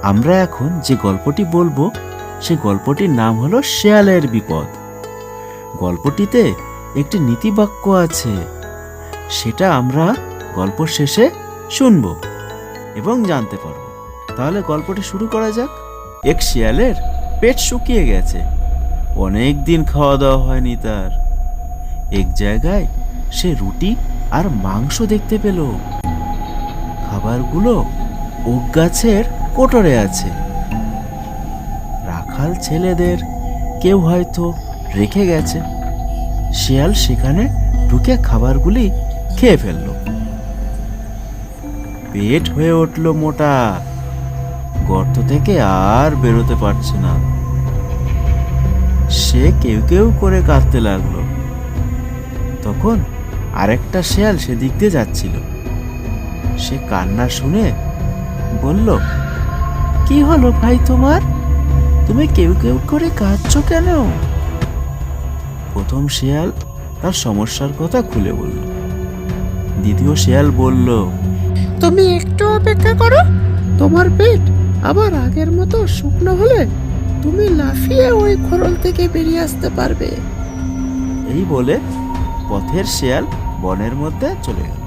আমরা এখন যে গল্পটি বলবো সে গল্পটির নাম হলো শেয়ালের বিপদ। গল্পটিতে একটি নীতিবাক্য আছে, সেটা আমরা গল্প শেষে শুনবো এবং জানতে পারবো। তাহলে গল্পটি শুরু করা যাক। এক শিয়ালের পেট শুকিয়ে গেছে, অনেক দিন খাওয়া দাওয়া হয়নি তার। এক জায়গায় সে রুটি আর মাংস দেখতে পেল। খাবারগুলো ওক গাছের কোটরে আছে। রাখাল ছেলেদের কেউ হয়তো রেখে গেছে। শিয়াল সেখানে ঢুকে খাবারগুলি খেয়ে ফেলল। পেট হয়ে উঠল মোটা, গর্ত থেকে আর বেরোতে পারছে না। সে কেউ কেউ করে কাঁদতে লাগলো। তখন আরেকটা শেয়াল সেদিক দিয়ে যাচ্ছিল। সে কান্না শুনে বলল, কি হলো ভাই তোমার? তুমি কেউ কেউ করে কাঁদছো কেন? প্রথম শেয়াল তার সমস্যার কথা খুলে বলল। দ্বিতীয় শেয়াল বলল, তুমি একটু অপেক্ষা করো, তোমার পেট আবার আগের মতো শুকনো হলে তুমি লাফিয়ে ওই খোলস থেকে বেরিয়ে আসতে পারবে। এই বলে পথের শেয়াল বনের মধ্যে চলে গেল।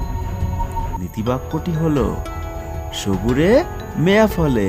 নীতিবাক্যটি হলো, সবুরে মেয়া ফলে।